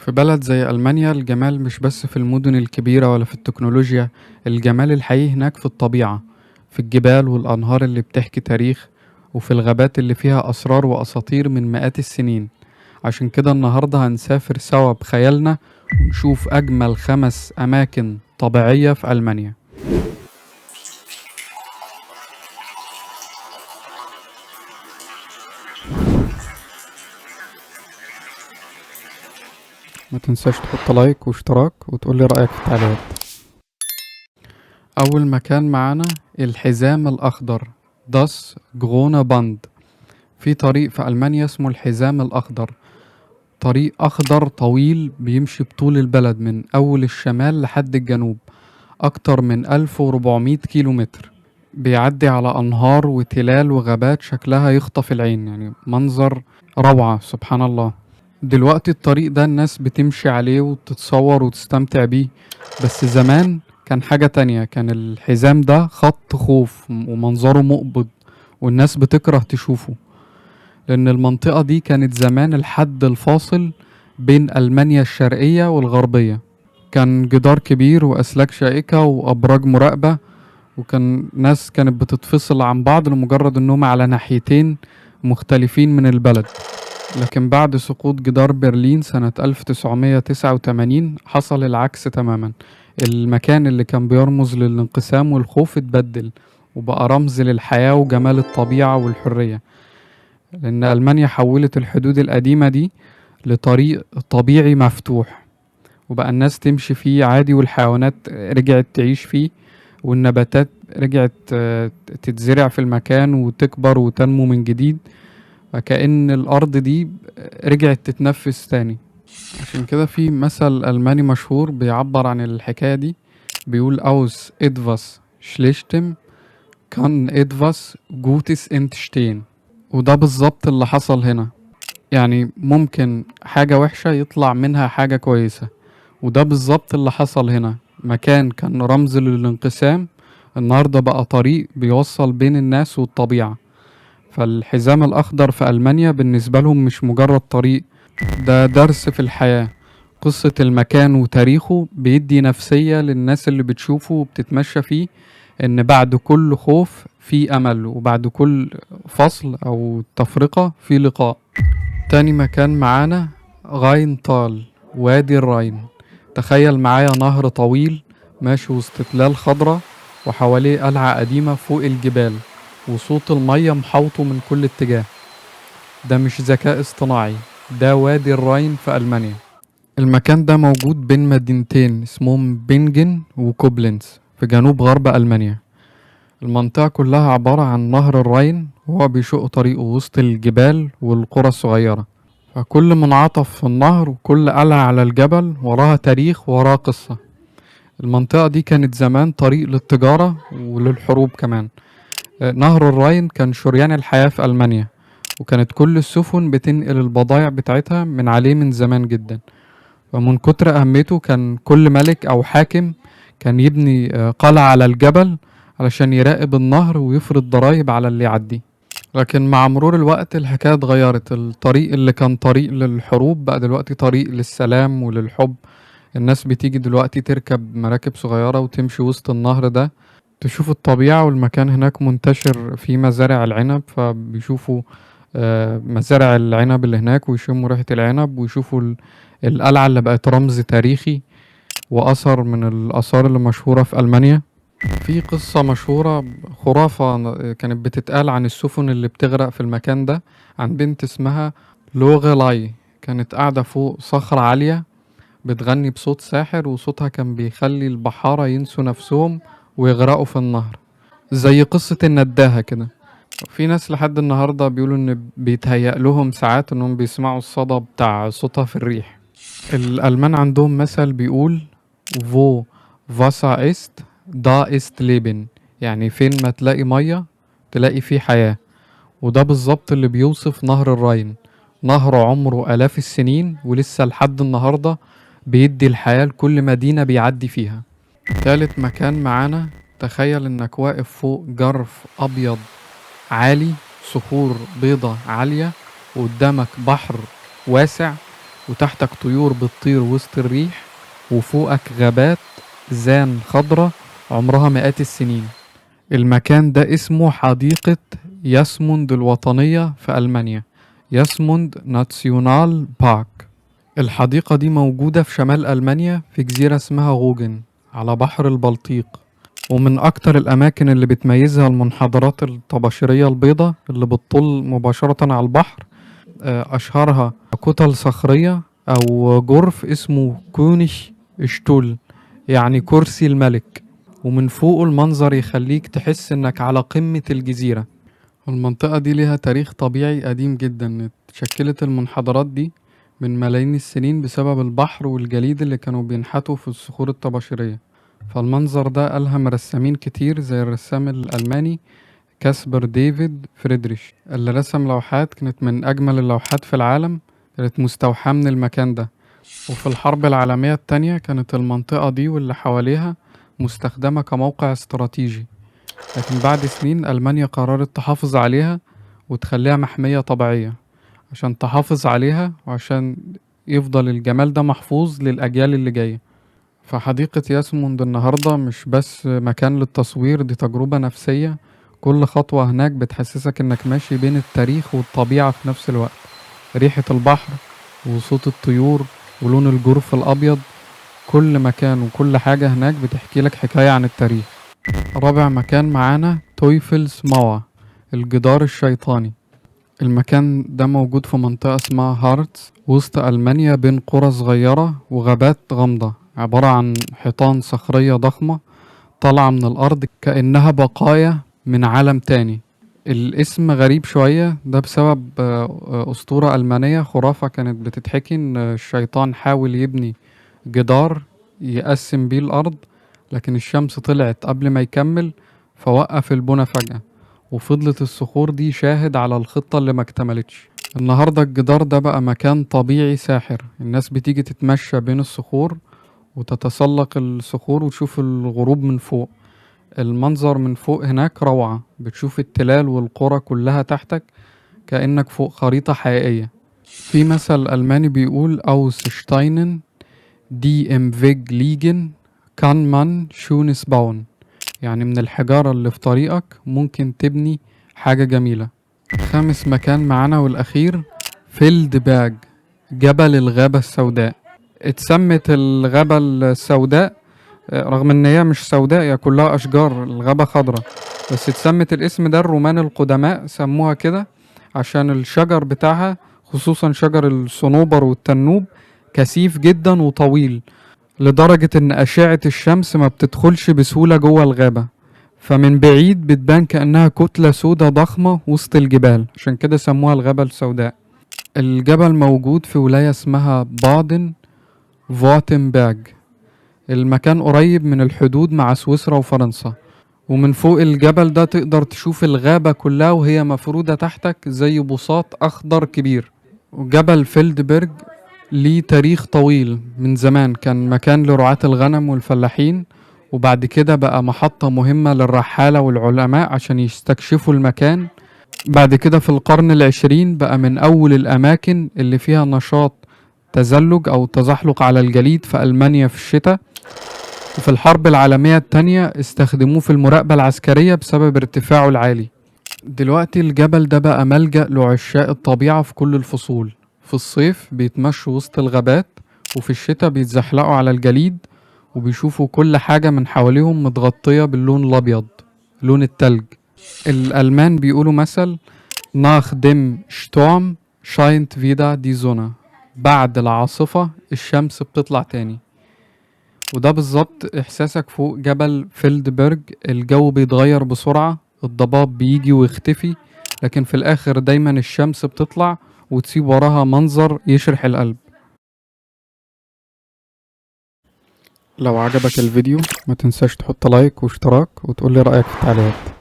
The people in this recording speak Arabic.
في بلد زي ألمانيا الجمال مش بس في المدن الكبيرة ولا في التكنولوجيا. الجمال الحقيقي هناك في الطبيعة، في الجبال والأنهار اللي بتحكي تاريخ، وفي الغابات اللي فيها أسرار وأساطير من مئات السنين. عشان كده النهاردة هنسافر سوا بخيالنا ونشوف أجمل 5 أماكن طبيعية في ألمانيا. ما تنساش تحط لايك واشتراك وتقولي رأيك في التعليقات. أول مكان معانا الحزام الأخضر، داس جرونا باند. في طريق في ألمانيا اسمه الحزام الأخضر، طريق أخضر طويل بيمشي بطول البلد من أول الشمال لحد الجنوب، أكتر من 1400 كيلو متر. بيعدي على أنهار وتلال وغابات شكلها يخطف العين، يعني منظر روعة سبحان الله. دلوقتي الطريق ده الناس بتمشي عليه وتتصور وتستمتع بيه، بس زمان كان حاجة تانية. كان الحزام ده خط خوف ومنظره مقبض، والناس بتكره تشوفه، لأن المنطقة دي كانت زمان الحد الفاصل بين ألمانيا الشرقية والغربية. كان جدار كبير وأسلاك شائكة وأبراج مراقبة، وكان ناس كانت بتتفصل عن بعض لمجرد أنهم على ناحيتين مختلفين من البلد. لكن بعد سقوط جدار برلين سنة 1989 حصل العكس تماما. المكان اللي كان بيرمز للانقسام والخوف اتبدل وبقى رمز للحياة وجمال الطبيعة والحرية، لأن ألمانيا حولت الحدود القديمة دي لطريق طبيعي مفتوح، وبقى الناس تمشي فيه عادي، والحيوانات رجعت تعيش فيه، والنباتات رجعت تتزرع في المكان وتكبر وتنمو من جديد، وكأن الأرض دي رجعت تتنفس تاني. عشان كده في مثل ألماني مشهور بيعبر عن الحكاية دي، بيقول aus etwas Schlechtem kann etwas Gutes entstehen. وده بالظبط اللي حصل هنا، يعني ممكن حاجة وحشة يطلع منها حاجة كويسة، وده بالظبط اللي حصل هنا. مكان كان رمز للانقسام النهاردة بقى طريق بيوصل بين الناس والطبيعة. فالحزام الأخضر في ألمانيا بالنسبة لهم مش مجرد طريق، ده درس في الحياة. قصة المكان وتاريخه بيدي نفسية للناس اللي بتشوفه وبتتمشى فيه، إن بعد كل خوف في أمل، وبعد كل فصل أو تفرقة في لقاء. تاني مكان معانا غاينتال، وادي الراين. تخيل معايا نهر طويل ماشي وسط تلال خضرة، وحواليه قلعة قديمة فوق الجبال، وصوت المية محوطه من كل اتجاه. ده مش ذكاء اصطناعي، ده وادي الراين في ألمانيا. المكان ده موجود بين مدينتين اسمهم بينجن وكوبلينز في جنوب غرب ألمانيا. المنطقة كلها عبارة عن نهر الراين، وهو بيشق طريقه وسط الجبال والقرى الصغيرة. فكل منعطف في النهر وكل قلعة على الجبل وراها تاريخ وراها قصة. المنطقة دي كانت زمان طريق للتجارة وللحروب كمان. نهر الراين كان شريان الحياة في ألمانيا، وكانت كل السفن بتنقل البضائع بتاعتها من عليه من زمان جدا. ومن كتر أهميته كان كل ملك أو حاكم كان يبني قلعة على الجبل علشان يراقب النهر ويفرض ضرائب على اللي يعدي. لكن مع مرور الوقت الحكاية اتغيرت، الطريق اللي كان طريق للحروب بقى دلوقتي طريق للسلام وللحب. الناس بتيجي دلوقتي تركب مراكب صغيرة وتمشي وسط النهر ده، تشوف الطبيعة. والمكان هناك منتشر فيه مزارع العنب، فبيشوفوا مزارع العنب اللي هناك ويشموا ريحة العنب، ويشوفوا القلعة اللي بقت رمز تاريخي وأثر من الآثار اللي مشهورة في ألمانيا. في قصة مشهورة، خرافة كانت بتتقال عن السفن اللي بتغرق في المكان ده، عن بنت اسمها لوغلاي. كانت قاعدة فوق صخرة عالية بتغني بصوت ساحر، وصوتها كان بيخلي البحارة ينسوا نفسهم ويغرقوا في النهر، زي قصة النداهة كده. في ناس لحد النهاردة بيقولوا ان بيتهيأ لهم ساعات انهم بيسمعوا الصدى بتاع صوتها في الريح. الألمان عندهم مثل بيقول wo Wasser ist da ist Leben، يعني فين ما تلاقي مية تلاقي فيه حياة. وده بالظبط اللي بيوصف نهر الراين، نهر عمره آلاف السنين ولسه لحد النهاردة بيدي الحياة لكل مدينة بيعدي فيها. تالت مكان معانا، تخيل انك واقف فوق جرف أبيض عالي، صخور بيضة عالية، وقدامك بحر واسع وتحتك طيور بتطير وسط الريح، وفوقك غابات زان خضرة عمرها مئات السنين. المكان ده اسمه حديقة ياسموند الوطنية في ألمانيا، ياسموند ناتسيونال بارك. الحديقة دي موجودة في شمال ألمانيا في جزيرة اسمها غوجن على بحر البلطيق، ومن أكتر الأماكن اللي بتميزها المنحدرات الطباشيرية البيضاء اللي بتطل مباشرة على البحر. أشهرها كتل صخرية أو جرف اسمه كونيش شتول، يعني كرسي الملك، ومن فوقه المنظر يخليك تحس إنك على قمة الجزيرة. المنطقة دي ليها تاريخ طبيعي قديم جدا، اتشكلت المنحدرات دي من ملايين السنين بسبب البحر والجليد اللي كانوا بينحتوا في الصخور الطباشيرية. فالمنظر ده ألهم رسامين كتير زي الرسام الألماني كاسبر ديفيد فريدريش، اللي رسم لوحات كانت من أجمل اللوحات في العالم، كانت مستوحاة من المكان ده. وفي الحرب العالمية التانية كانت المنطقة دي واللي حواليها مستخدمة كموقع استراتيجي، لكن بعد سنين ألمانيا قررت تحافظ عليها وتخليها محمية طبيعية عشان تحافظ عليها وعشان يفضل الجمال ده محفوظ للأجيال اللي جاية. فحديقة ياسموند النهاردة مش بس مكان للتصوير، دي تجربة نفسية. كل خطوة هناك بتحسسك انك ماشي بين التاريخ والطبيعة في نفس الوقت. ريحة البحر وصوت الطيور ولون الجرف الأبيض، كل مكان وكل حاجة هناك بتحكي لك حكاية عن التاريخ. رابع مكان معانا تويفلز ماوا، الجدار الشيطاني. المكان ده موجود في منطقة اسمها هارتز وسط ألمانيا بين قرى صغيرة وغابات غامضة، عبارة عن حيطان صخرية ضخمة طالعة من الأرض كأنها بقايا من عالم تاني. الاسم غريب شوية، ده بسبب أسطورة ألمانية خرافة كانت بتتحكي إن الشيطان حاول يبني جدار يقسم بيه الأرض، لكن الشمس طلعت قبل ما يكمل فوقف البنى فجأة، وفضلت الصخور دي شاهد على الخطة اللي ما اكتملتش. النهاردة الجدار ده بقى مكان طبيعي ساحر، الناس بتيجي تتمشى بين الصخور وتتسلق الصخور وتشوف الغروب من فوق. المنظر من فوق هناك روعة، بتشوف التلال والقرى كلها تحتك كأنك فوق خريطة حقيقية. في مثل ألماني بيقول أوس شتاينن دي ام فيج ليجن كان مان شونس باون، يعني من الحجارة اللي في طريقك ممكن تبني حاجة جميلة. خامس مكان معانا والأخير فيلد باج، جبل الغابة السوداء. اتسمت الغابة السوداء رغم ان هي مش سوداء، هي كلها اشجار، الغابة خضراء، بس اتسمت الاسم ده الرومان القدماء سموها كده عشان الشجر بتاعها خصوصا شجر الصنوبر والتنوب كثيف جدا وطويل، لدرجة ان اشعة الشمس ما بتدخلش بسهولة جوه الغابة، فمن بعيد بتبان كأنها كتلة سودة ضخمة وسط الجبال، عشان كده سموها الغابة السوداء. الجبل موجود في ولاية اسمها بادن فوتنبرج، المكان قريب من الحدود مع سويسرا وفرنسا، ومن فوق الجبل ده تقدر تشوف الغابة كلها وهي مفرودة تحتك زي بساط أخضر كبير. وجبل فيلدبرج ليه تاريخ طويل، من زمان كان مكان لرعاة الغنم والفلاحين، وبعد كده بقى محطة مهمة للرحالة والعلماء عشان يستكشفوا المكان. بعد كده في القرن العشرين بقى من أول الأماكن اللي فيها نشاط تزلج أو تزحلق على الجليد في ألمانيا في الشتاء. وفي الحرب العالمية التانية استخدموه في المراقبة العسكرية بسبب ارتفاعه العالي. دلوقتي الجبل ده بقى ملجأ لعشاق الطبيعة في كل الفصول، في الصيف بيتمشوا وسط الغابات، وفي الشتاء بيتزحلقوا على الجليد وبيشوفوا كل حاجة من حواليهم متغطية باللون الأبيض، لون التلج. الألمان بيقولوا مثل nach dem Sturm scheint wieder die Sonne، بعد العاصفة الشمس بتطلع تاني. وده بالظبط إحساسك فوق جبل فيلدبرج، الجو بيتغير بسرعة، الضباب بيجي ويختفي، لكن في الآخر دايما الشمس بتطلع وتسيب وراها منظر يشرح القلب. لو عجبك الفيديو ما تنساش تحط لايك واشتراك وتقولي رأيك في التعليقات.